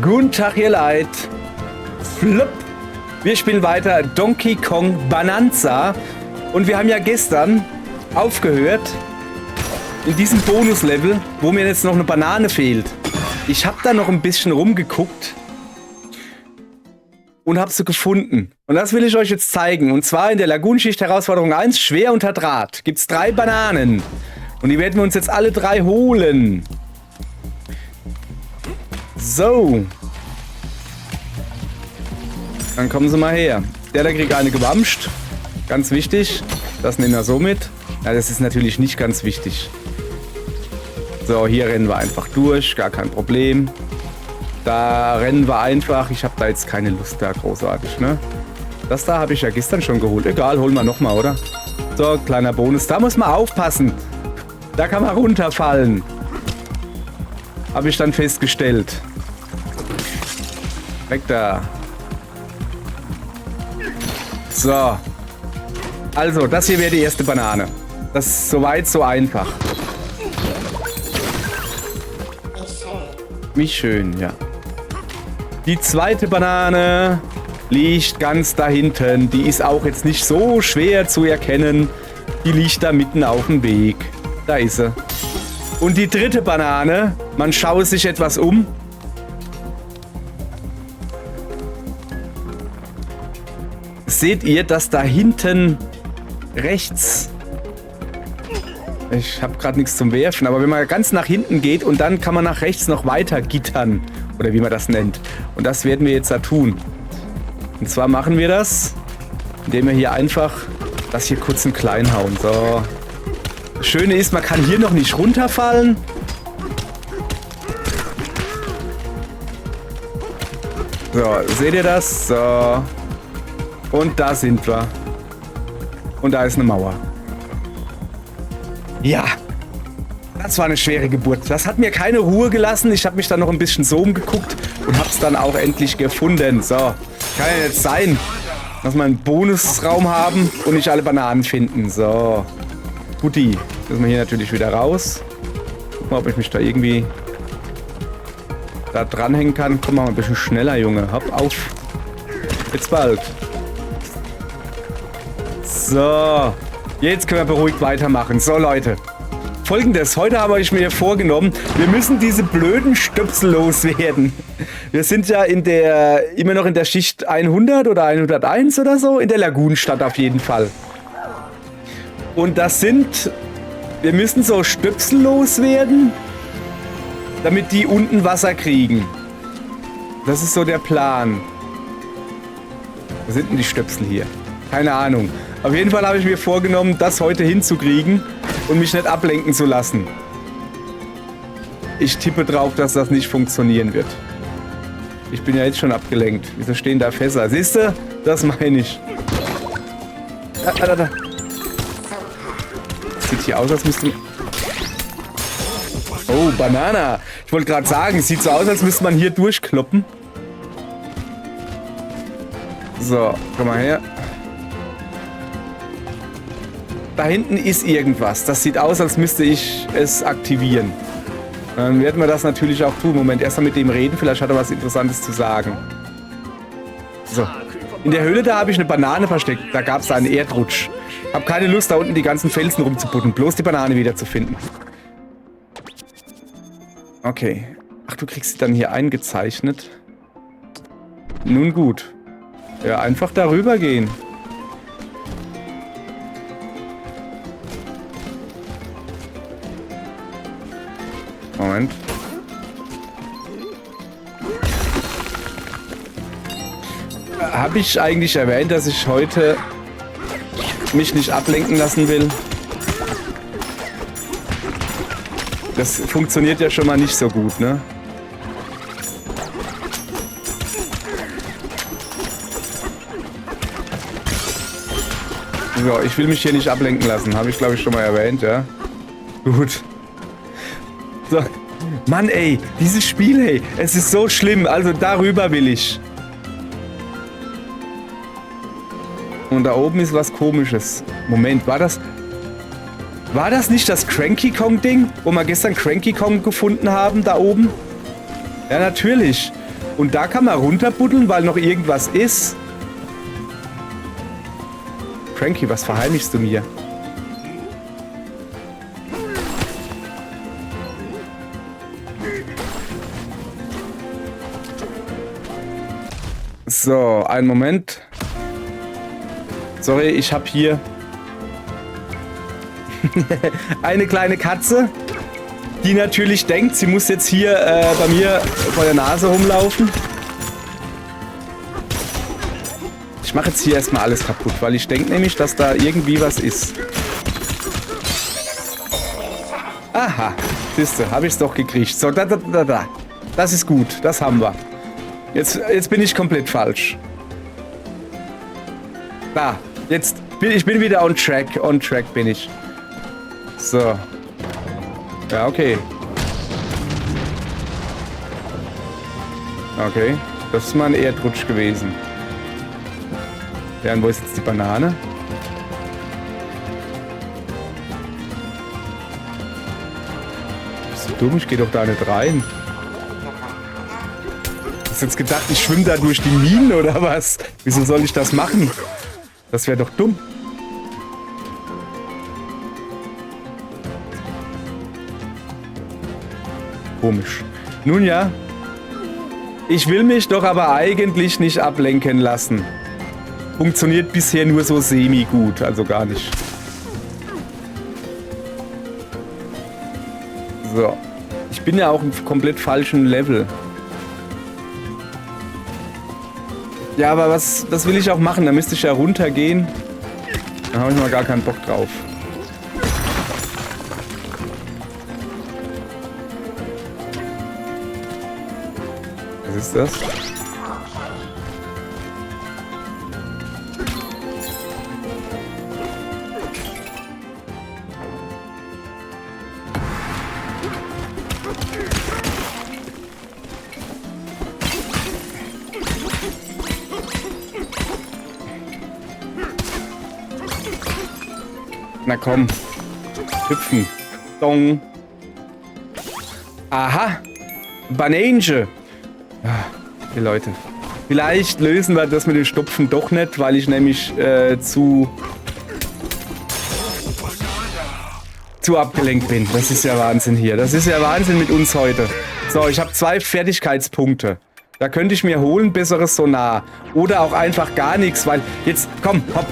Guten Tag, ihr Leid. Flupp. Wir spielen weiter Donkey Kong Bonanza. Und wir haben ja gestern aufgehört in diesem Bonuslevel, wo mir jetzt noch eine Banane fehlt. Ich habe da noch ein bisschen rumgeguckt und habe sie gefunden. Und das will ich euch jetzt zeigen. Und zwar in der Lagunenschicht Herausforderung 1, schwer unter Draht, gibt es 3 Bananen. Und die werden wir uns jetzt alle 3 holen. So. Dann kommen sie mal her. Der kriegt eine gewamscht. Ganz wichtig. Das nehmen wir so mit. Ja, das ist natürlich nicht ganz wichtig. So, hier rennen wir einfach durch. Gar kein Problem. Da rennen wir einfach. Ich habe da jetzt keine Lust da großartig, ne? Das da habe ich ja gestern schon geholt. Egal, holen wir nochmal, oder? So, kleiner Bonus. Da muss man aufpassen. Da kann man runterfallen. Habe ich dann festgestellt. Weg da. So. Also, das hier wäre die erste Banane. Das ist soweit so einfach. Wie schön, ja. Die zweite Banane liegt ganz da hinten. Die ist auch jetzt nicht so schwer zu erkennen. Die liegt da mitten auf dem Weg. Da ist sie. Und die dritte Banane, man schaue sich etwas um. Seht ihr, dass da hinten rechts... Ich habe gerade nichts zum Werfen, aber wenn man ganz nach hinten geht und dann kann man nach rechts noch weiter gittern. Oder wie man das nennt. Und das werden wir jetzt da tun. Und zwar machen wir das, indem wir hier einfach das hier kurz und klein hauen. So. Das Schöne ist, man kann hier noch nicht runterfallen. So, seht ihr das? So. Und da sind wir. Und da ist eine Mauer. Ja. Das war eine schwere Geburt. Das hat mir keine Ruhe gelassen. Ich habe mich dann noch ein bisschen so umgeguckt und habe es dann auch endlich gefunden. So. Kann ja jetzt sein, dass wir einen Bonusraum haben und nicht alle Bananen finden. So. Guti. Müssen wir hier natürlich wieder raus. Guck mal, ob ich mich da irgendwie da dranhängen kann. Komm mal ein bisschen schneller, Junge. Hopp auf. Jetzt bald. So. Jetzt können wir beruhigt weitermachen. So, Leute. Folgendes. Heute habe ich mir vorgenommen, wir müssen diese blöden Stöpsel loswerden. Wir sind ja immer noch in der Schicht 100 oder 101 oder so. In der Lagunenstadt auf jeden Fall. Und das sind... Wir müssen so Stöpsel loswerden, damit die unten Wasser kriegen. Das ist so der Plan. Wo sind denn die Stöpsel hier? Keine Ahnung. Auf jeden Fall habe ich mir vorgenommen, das heute hinzukriegen und mich nicht ablenken zu lassen. Ich tippe drauf, dass das nicht funktionieren wird. Ich bin ja jetzt schon abgelenkt. Wieso stehen da Fässer? Siehst du? Das meine ich. Da. Sieht hier aus, als müsste man... Oh, Banana. Ich wollte gerade sagen, es sieht so aus, als müsste man hier durchkloppen. So, komm mal her. Da hinten ist irgendwas. Das sieht aus, als müsste ich es aktivieren. Dann werden wir das natürlich auch tun. Moment, erst mal mit dem reden. Vielleicht hat er was Interessantes zu sagen. So. In der Höhle, da habe ich eine Banane versteckt. Da gab es einen Erdrutsch. Hab keine Lust, da unten die ganzen Felsen rumzuputten. Bloß die Banane wieder zu finden. Okay. Ach, du kriegst sie dann hier eingezeichnet. Nun gut. Ja, einfach darüber gehen. Moment. Habe ich eigentlich erwähnt, dass ich heute mich nicht ablenken lassen will? Das funktioniert ja schon mal nicht so gut, ne? So, ich will mich hier nicht ablenken lassen. Habe ich, glaube ich, schon mal erwähnt, ja? Gut. So. Mann, ey, dieses Spiel, ey, es ist so schlimm. Also darüber will ich. Und da oben ist was Komisches. Moment, war das nicht das Cranky Kong Ding, wo wir gestern Cranky Kong gefunden haben, da oben? Ja, natürlich. Und da kann man runterbuddeln, weil noch irgendwas ist. Frankie, was verheimlichst du mir? So, einen Moment. Sorry, ich habe hier eine kleine Katze, die natürlich denkt, sie muss jetzt hier bei mir vor der Nase rumlaufen. Ich mache jetzt hier erstmal alles kaputt, weil ich denke nämlich, dass da irgendwie was ist. Aha, siehste, habe ich es doch gekriegt. So, da. Das ist gut, das haben wir. Jetzt bin ich komplett falsch. Da, ich bin wieder on track. On track bin ich. So. Ja, okay. Okay, das ist mal ein Erdrutsch gewesen. Ja, und wo ist jetzt die Banane? Bist du dumm? Ich geh doch da nicht rein. Hast du jetzt gedacht, ich schwimme da durch die Minen oder was? Wieso soll ich das machen? Das wäre doch dumm. Komisch. Nun ja. Ich will mich doch aber eigentlich nicht ablenken lassen. Funktioniert bisher nur so semi-gut, also gar nicht. So. Ich bin ja auch im komplett falschen Level. Ja, aber was will ich auch machen? Da müsste ich ja runtergehen. Da habe ich mal gar keinen Bock drauf. Was ist das? Na komm. Hüpfen. Dong. Aha. Banane. Die Leute. Vielleicht lösen wir das mit den Stopfen doch nicht, weil ich nämlich zu abgelenkt bin. Das ist ja Wahnsinn hier. Das ist ja Wahnsinn mit uns heute. So, ich habe 2 Fertigkeitspunkte. Da könnte ich mir holen, besseres Sonar. Oder auch einfach gar nichts, weil jetzt, komm, hopp,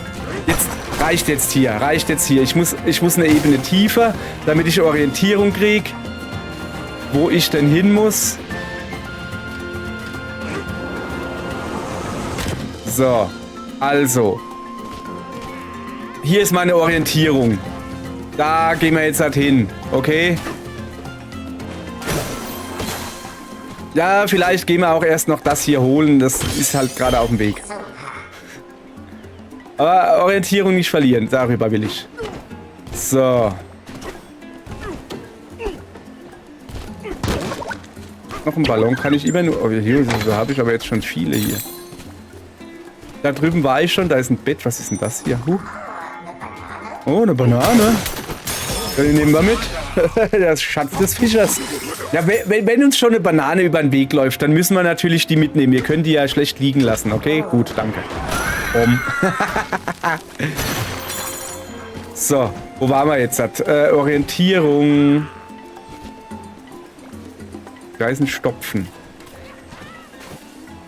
jetzt reicht jetzt hier. Ich muss eine Ebene tiefer, damit ich Orientierung kriege, wo ich denn hin muss. So, also. Hier ist meine Orientierung. Da gehen wir jetzt halt hin, okay? Ja, vielleicht gehen wir auch erst noch das hier holen. Das ist halt gerade auf dem Weg. Aber Orientierung nicht verlieren, darüber will ich. So. Noch ein Ballon kann ich immer nur... Oh, hier habe ich aber jetzt schon viele hier. Da drüben war ich schon, da ist ein Bett. Was ist denn das hier? Oh, eine Banane. Die nehmen wir mit. Das Schatz des Fischers. Ja, wenn uns schon eine Banane über den Weg läuft, dann müssen wir natürlich die mitnehmen. Wir können die ja schlecht liegen lassen, okay? Gut, danke. So, wo waren wir jetzt? Orientierung. Da ist ein Stopfen.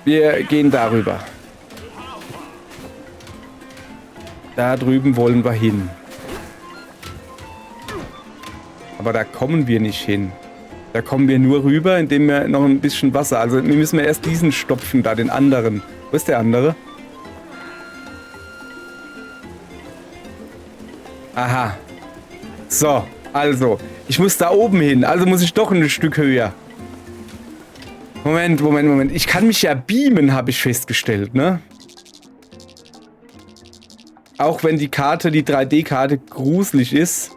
Wir gehen darüber. Da drüben wollen wir hin. Aber da kommen wir nicht hin. Da kommen wir nur rüber, indem wir noch ein bisschen Wasser... Also wir müssen erst diesen stopfen, da den anderen. Wo ist der andere? Aha. So, also. Ich muss da oben hin. Also muss ich doch ein Stück höher. Moment. Ich kann mich ja beamen, habe ich festgestellt, ne? Auch wenn die Karte, die 3D-Karte, gruselig ist.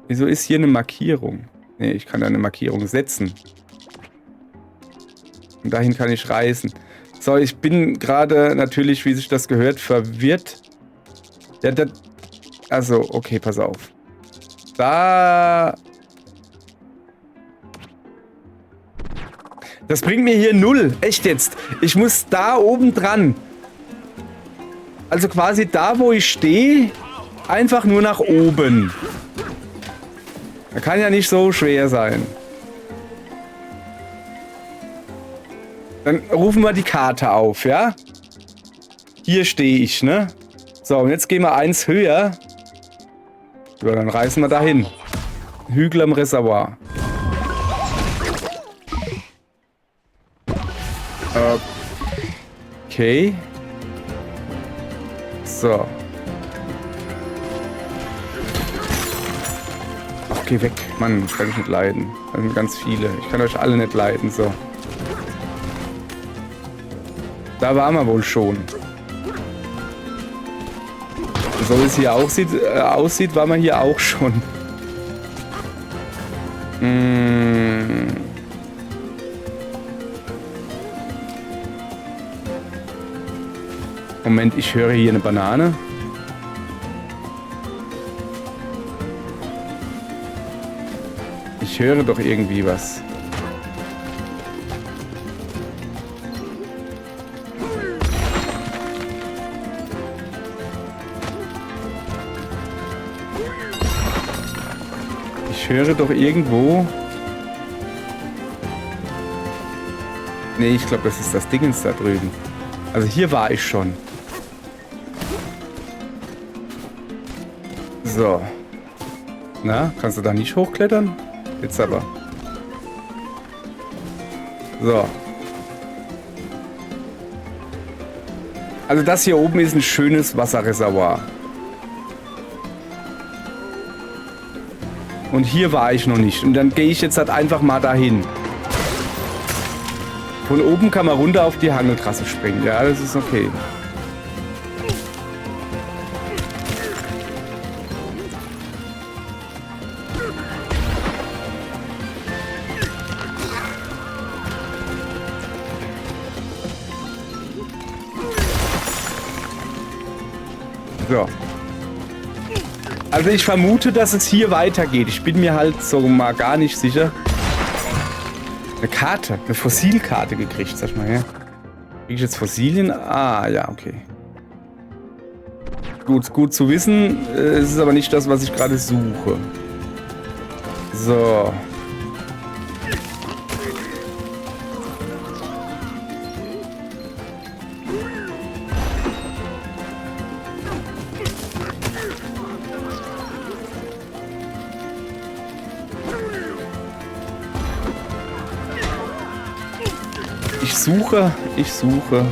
Wieso ist hier eine Markierung? Ne, ich kann da eine Markierung setzen. Und dahin kann ich reisen. So, ich bin gerade natürlich, wie sich das gehört, verwirrt. Ja, also, okay, pass auf. Da... Das bringt mir hier 0. Echt jetzt. Ich muss da oben dran. Also quasi da, wo ich stehe, einfach nur nach oben. Das kann ja nicht so schwer sein. Dann rufen wir die Karte auf, ja? Hier stehe ich, ne? So, und jetzt gehen wir eins höher. So, dann reißen wir da hin. Hügel am Reservoir. Okay. So. Ach, geh weg. Mann, ich kann dich nicht leiden. Das sind ganz viele. Ich kann euch alle nicht leiden, so. Da waren wir wohl schon. So wie es hier aussieht, waren wir hier auch schon. Moment, ich höre hier eine Banane. Ich höre doch irgendwie was. Ich höre doch irgendwo... Nee, ich glaube, das ist das Dingens da drüben. Also hier war ich schon. So. Na, kannst du da nicht hochklettern? Jetzt aber. So. Also das hier oben ist ein schönes Wasserreservoir. Und hier war ich noch nicht. Und dann gehe ich jetzt halt einfach mal dahin. Von oben kann man runter auf die Hangeltrasse springen. Ja, das ist okay. So. Also ich vermute, dass es hier weitergeht. Ich bin mir halt so mal gar nicht sicher. Eine Karte, eine Fossilkarte gekriegt, sag mal her. Krieg ich jetzt Fossilien? Ah, ja, okay. Gut zu wissen. Es ist aber nicht das, was ich gerade suche. So. Ich suche.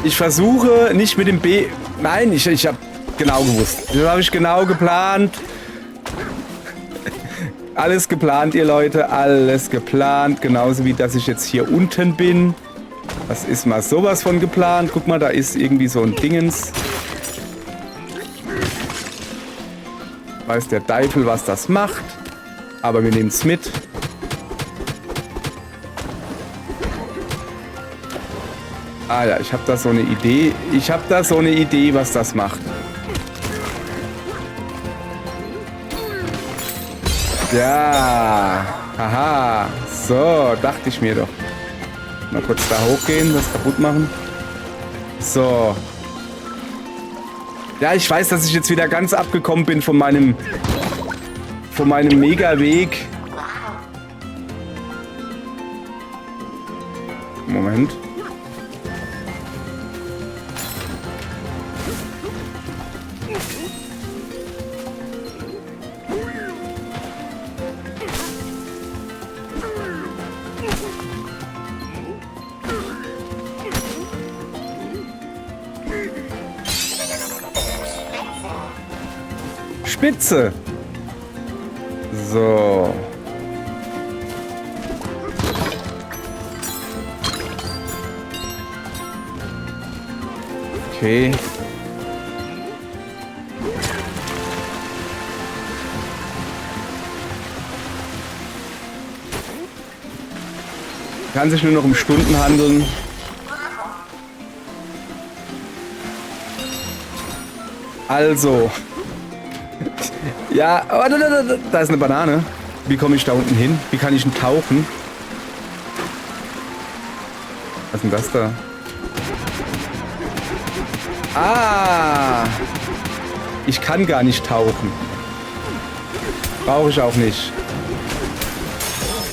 Ich versuche nicht mit dem B... Nein, ich habe genau gewusst. Das habe ich genau geplant. Alles geplant, ihr Leute. Alles geplant. Genauso wie, dass ich jetzt hier unten bin. Das ist mal sowas von geplant. Guck mal, da ist irgendwie so ein Dingens. Weiß der Teufel, was das macht. Aber wir nehmen es mit. Ah ja, ich habe da so eine Idee. Was das macht. Ja. Haha. So, dachte ich mir doch. Mal kurz da hochgehen, das kaputt machen. So. Ja, ich weiß, dass ich jetzt wieder ganz abgekommen bin von meinem Mega-Weg. Moment. Spitze. So. Okay. Kann sich nur noch um Stunden handeln. Also. Ja, oh, da ist eine Banane. Wie komme ich da unten hin? Wie kann ich denn tauchen? Was ist denn das da? Ah! Ich kann gar nicht tauchen. Brauche ich auch nicht.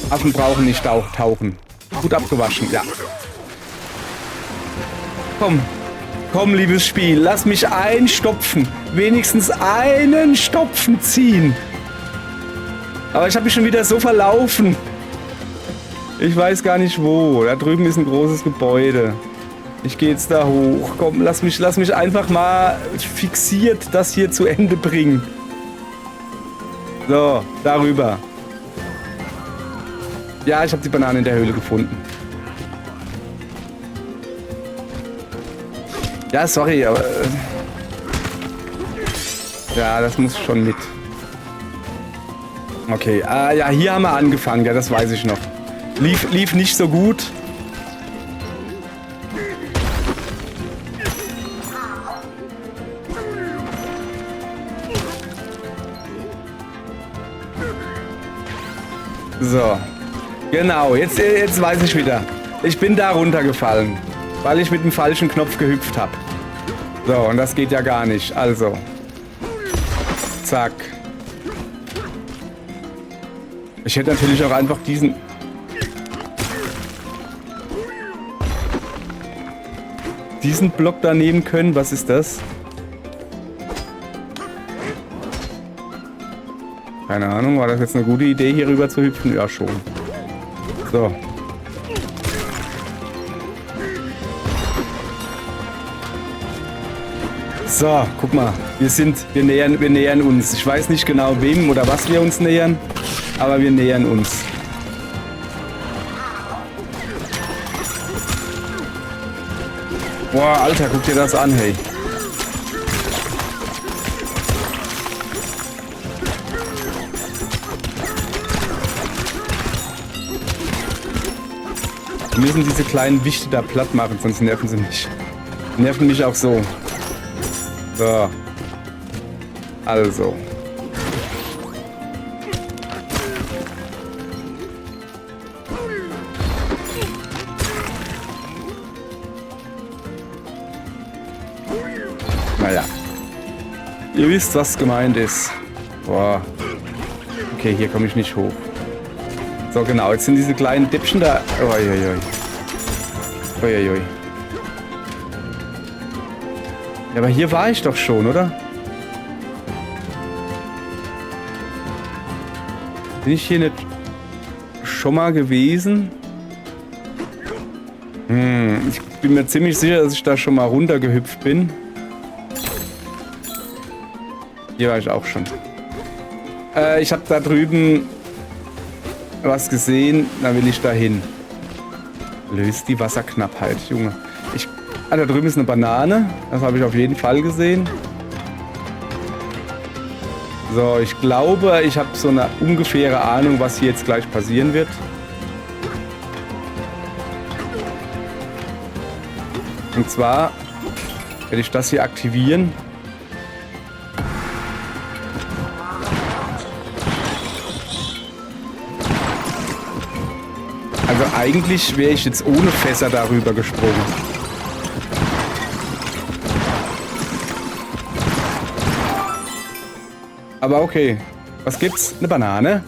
Affen brauchen nicht tauchen. Gut abgewaschen, ja. Komm. Komm, liebes Spiel. Lass mich einstopfen. Wenigstens einen Stopfen ziehen. Aber ich habe mich schon wieder so verlaufen. Ich weiß gar nicht wo. Da drüben ist ein großes Gebäude. Ich gehe jetzt da hoch. Komm, lass mich einfach mal fixiert das hier zu Ende bringen. So, darüber. Ja, ich habe die Banane in der Höhle gefunden. Ja, sorry, aber... ja, das muss schon mit. Okay, ja, hier haben wir angefangen. Ja, das weiß ich noch. Lief nicht so gut. So. Genau, jetzt weiß ich wieder. Ich bin da runtergefallen, weil ich mit dem falschen Knopf gehüpft habe. So, und das geht ja gar nicht. Also. Zack. Ich hätte natürlich auch einfach diesen... diesen Block da nehmen können. Was ist das? Keine Ahnung, war das jetzt eine gute Idee, hier rüber zu hüpfen? Ja, schon. So. So, guck mal. Wir nähern uns. Ich weiß nicht genau wem oder was wir uns nähern, aber wir nähern uns. Boah, Alter, guck dir das an, hey. Wir müssen diese kleinen Wichte da platt machen, sonst nerven sie mich. Nerven mich auch so. So. Also. Naja. Ihr wisst, was gemeint ist. Boah. Okay, hier komme ich nicht hoch. So, genau. Jetzt sind diese kleinen Dippchen da. Uiuiui. Uiuiui. Ja, aber hier war ich doch schon, oder? Bin ich hier nicht schon mal gewesen? Ich bin mir ziemlich sicher, dass ich da schon mal runtergehüpft bin. Hier war ich auch schon. Ich habe da drüben was gesehen, da will ich da hin. Löst die Wasserknappheit, Junge. Da drüben ist eine Banane. Das habe ich auf jeden Fall gesehen. So, ich glaube, ich habe so eine ungefähre Ahnung, was hier jetzt gleich passieren wird. Und zwar werde ich das hier aktivieren. Also eigentlich wäre ich jetzt ohne Fässer darüber gesprungen. Aber okay. Was gibt's? Eine Banane.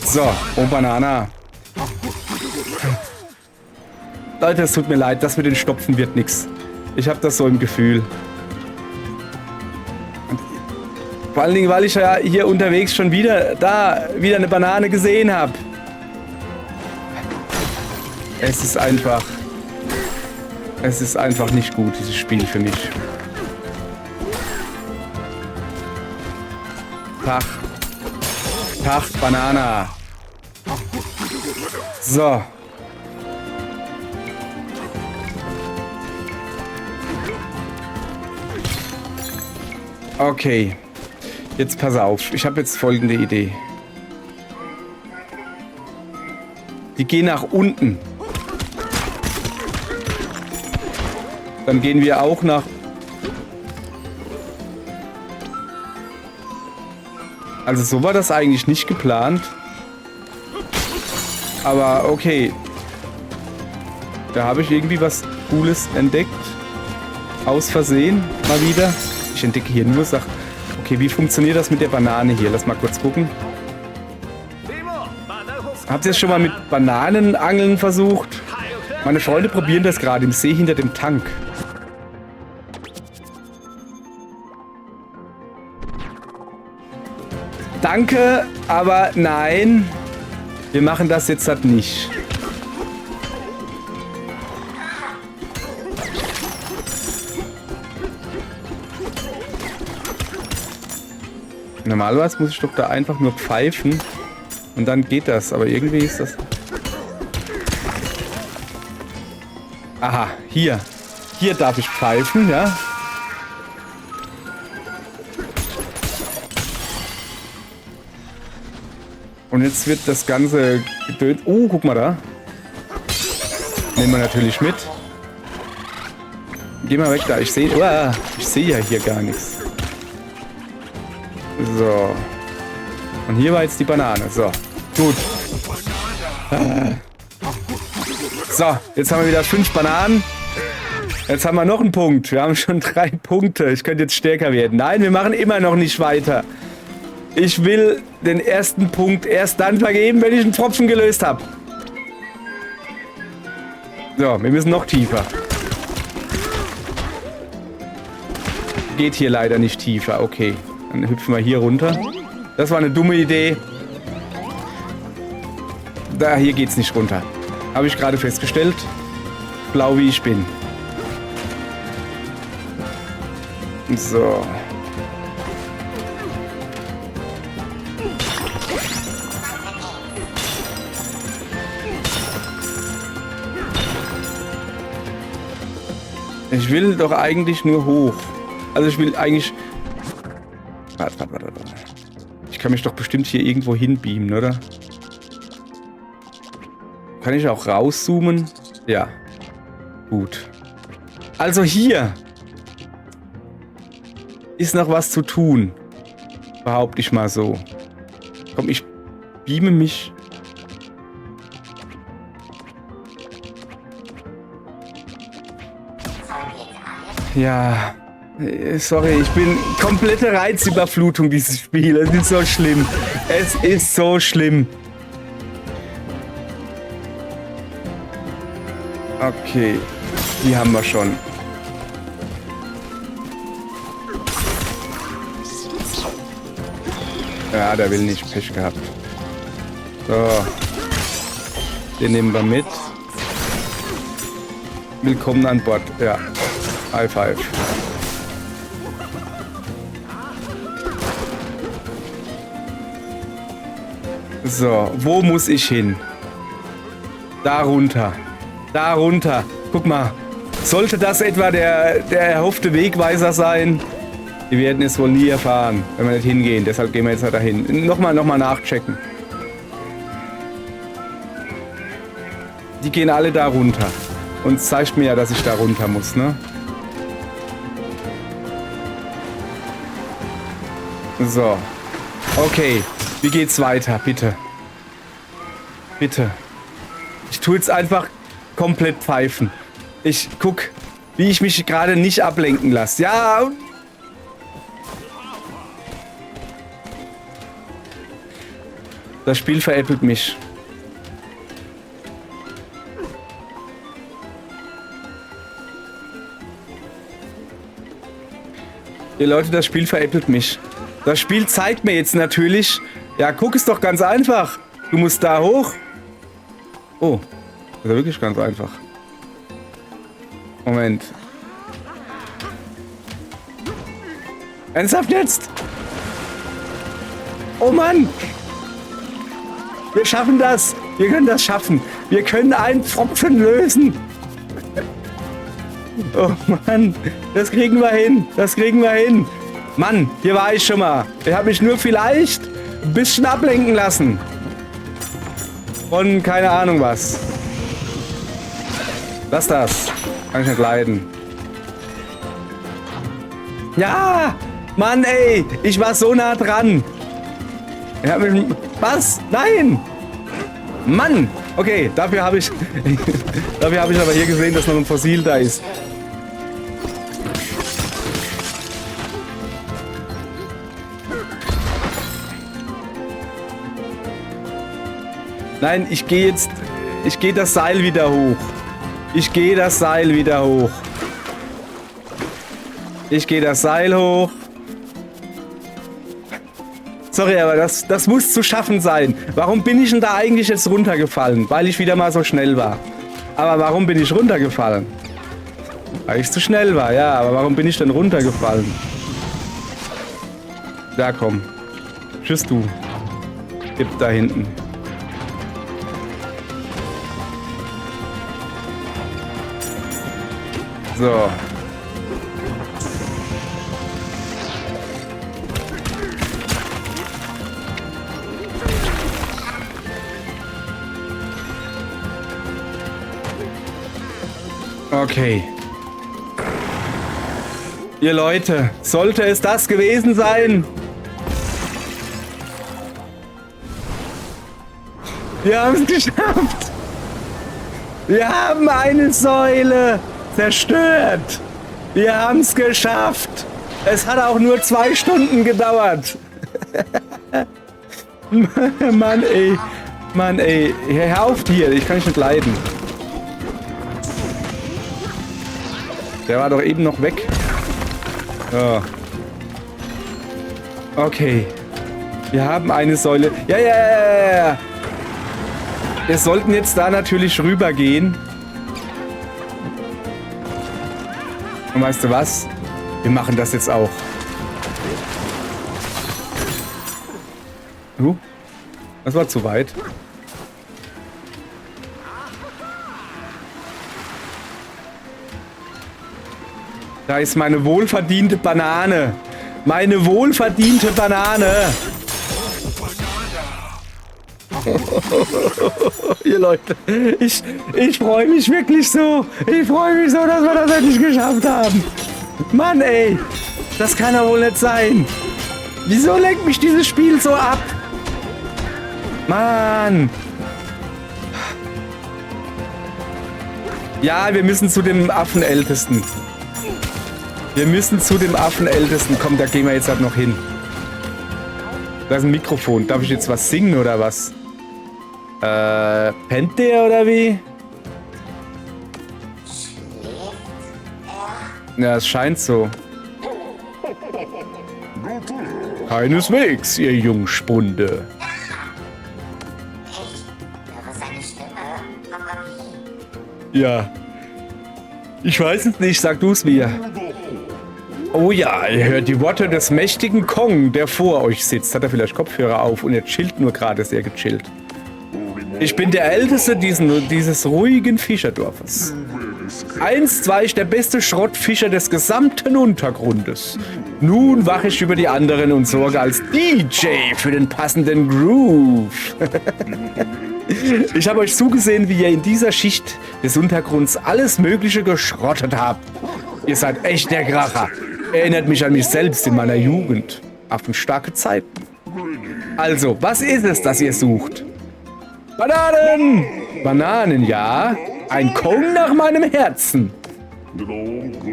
So, oh Banana. Leute, es tut mir leid, das mit den Stopfen wird nix. Ich habe das so im Gefühl. Vor allen Dingen, weil ich ja hier unterwegs schon wieder eine Banane gesehen habe. Es ist einfach nicht gut, dieses Spiel für mich. Tag, Banana. So. Okay. Jetzt pass auf. Ich habe jetzt folgende Idee. Die gehen nach unten. Dann gehen wir auch nach... Also so war das eigentlich nicht geplant. Aber okay. Da habe ich irgendwie was Cooles entdeckt. Aus Versehen mal wieder. Ich entdecke hier nur Sachen. Okay, wie funktioniert das mit der Banane hier? Lass mal kurz gucken. Habt ihr es schon mal mit Bananenangeln versucht? Meine Freunde probieren das gerade im See hinter dem Tank. Danke, aber nein. Wir machen das jetzt halt nicht. Normalerweise muss ich doch da einfach nur pfeifen. Und dann geht das. Aber irgendwie ist das... Aha, hier. Hier darf ich pfeifen, ja. Und jetzt wird das Ganze gedönt. Oh, guck mal da. Nehmen wir natürlich mit. Geh mal weg da. Ich sehe ja hier gar nichts. So. Und hier war jetzt die Banane. So. Gut. So, jetzt haben wir wieder 5 Bananen. Jetzt haben wir noch einen Punkt. Wir haben schon 3 Punkte. Ich könnte jetzt stärker werden. Nein, wir machen immer noch nicht weiter. Ich will den ersten Punkt erst dann vergeben, wenn ich einen Tropfen gelöst habe. So, wir müssen noch tiefer. Geht hier leider nicht tiefer. Okay, dann hüpfen wir hier runter. Das war eine dumme Idee. Da, hier geht's nicht runter. Habe ich gerade festgestellt. Blau wie ich bin. So. Ich will doch eigentlich nur hoch. Also ich will eigentlich... Warte. Ich kann mich doch bestimmt hier irgendwo hinbeamen, oder? Kann ich auch rauszoomen? Ja. Gut. Also hier ist noch was zu tun. Behaupte ich mal so. Komm, ich beame mich... Ja, sorry, ich bin komplette Reizüberflutung, dieses Spiel. Es ist so schlimm. Es ist so schlimm. Okay, die haben wir schon. Ja, der will nicht. Pech gehabt. So. Den nehmen wir mit. Willkommen an Bord. Ja. High five. So, wo muss ich hin? Da runter. Da runter. Guck mal. Sollte das etwa der erhoffte Wegweiser sein? Wir werden es wohl nie erfahren, wenn wir nicht hingehen. Deshalb gehen wir jetzt halt dahin. Nochmal nachchecken. Die gehen alle da runter. Und es zeigt mir ja, dass ich da runter muss, ne? So. Okay. Wie geht's weiter? Bitte. Bitte. Ich tue jetzt einfach komplett pfeifen. Ich guck, wie ich mich gerade nicht ablenken lasse. Ja. Das Spiel veräppelt mich. Ihr Leute, das Spiel veräppelt mich. Das Spiel zeigt mir jetzt natürlich... Ja, guck, ist doch ganz einfach. Du musst da hoch. Oh, das ist ja wirklich ganz einfach. Moment. Ernsthaft jetzt? Oh Mann! Wir schaffen das! Wir können das schaffen! Wir können einen Pfropfen lösen! Oh Mann! Das kriegen wir hin! Das kriegen wir hin! Mann, hier war ich schon mal. Ich habe mich nur vielleicht ein bisschen ablenken lassen. Von keine Ahnung was. Lass das. Kann ich nicht leiden. Ja! Mann, ey! Ich war so nah dran! Ja, was? Nein! Mann! Okay, dafür habe ich... dafür habe ich aber hier gesehen, dass noch ein Fossil da ist. Nein, ich gehe jetzt... Ich gehe das Seil wieder hoch. Ich gehe das Seil wieder hoch. Ich gehe das Seil hoch. Sorry, aber das muss zu schaffen sein. Warum bin ich denn da eigentlich jetzt runtergefallen? Weil ich wieder mal so schnell war. Aber warum bin ich runtergefallen? Weil ich zu schnell war, ja. Aber warum bin ich denn runtergefallen? Da komm. Tschüss, du. Gib da hinten. So. Okay. Ihr Leute, sollte es das gewesen sein? Wir haben es geschafft. Wir haben eine Säule zerstört. Wir haben es geschafft. Es hat auch nur 2 Stunden gedauert. Mann, ey. Mann, ey. Hör auf hier. Ich kann dich nicht leiden. Der war doch eben noch weg. Ja. Okay. Wir haben eine Säule. Ja. Wir sollten jetzt da natürlich rübergehen. Und weißt du was? Wir machen das jetzt auch. Das war zu weit. Da ist meine wohlverdiente Banane. Meine wohlverdiente Banane. Ihr Leute, ich freue mich wirklich so. Ich freue mich so, dass wir das endlich geschafft haben. Mann, ey. Das kann doch wohl nicht sein. Wieso lenkt mich dieses Spiel so ab? Mann. Ja, wir müssen zu dem Affenältesten. Wir müssen zu dem Affenältesten. Komm, da gehen wir jetzt halt noch hin. Da ist ein Mikrofon. Darf ich jetzt was singen oder was? Pennt der oder wie? Ja, es scheint so. Keineswegs, ihr Jungspunde. Ja. Ich weiß es nicht, sag du's mir. Oh ja, ihr hört die Worte des mächtigen Kong, der vor euch sitzt. Hat er vielleicht Kopfhörer auf und er chillt nur gerade sehr gechillt. Ich bin der Älteste dieses ruhigen Fischerdorfes. Einst war ich der beste Schrottfischer des gesamten Untergrundes. Nun wache ich über die anderen und sorge als DJ für den passenden Groove. Ich habe euch zugesehen, wie ihr in dieser Schicht des Untergrunds alles Mögliche geschrottet habt. Ihr seid echt der Kracher. Erinnert mich an mich selbst in meiner Jugend. Affenstarke Zeiten. Also, was ist es, das ihr sucht? Bananen! Bananen, ja. Ein Kong nach meinem Herzen.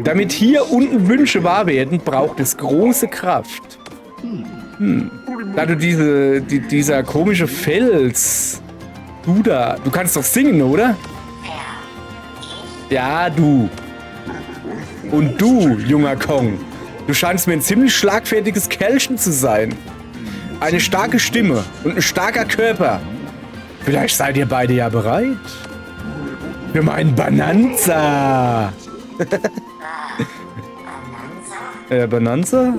Damit hier unten Wünsche wahr werden, braucht es große Kraft. Da du dieser komische Fels... Du kannst doch singen, oder? Ja, du. Und du, junger Kong. Du scheinst mir ein ziemlich schlagfertiges Kerlchen zu sein. Eine starke Stimme und ein starker Körper. Vielleicht seid ihr beide ja bereit. Für meinen Bananza. Bananza?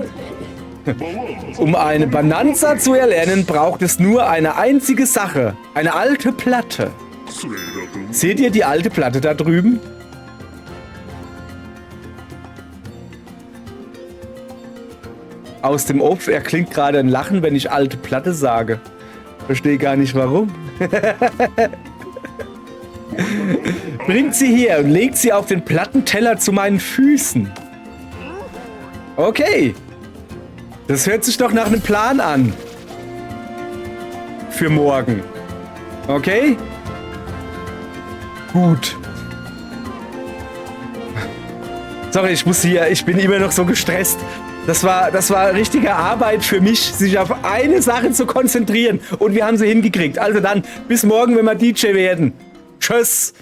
Um eine Bananza zu erlernen, braucht es nur eine einzige Sache. Eine alte Platte. Seht ihr die alte Platte da drüben? Aus dem Off erklingt gerade ein Lachen, wenn ich alte Platte sage. Verstehe gar nicht warum. Bringt sie her und legt sie auf den Plattenteller zu meinen Füßen. Okay. Das hört sich doch nach einem Plan an. Für morgen. Okay? Gut. Sorry, ich bin immer noch so gestresst. Das war richtige Arbeit für mich, sich auf eine Sache zu konzentrieren. Und wir haben sie hingekriegt. Also dann, bis morgen, wenn wir DJ werden. Tschüss.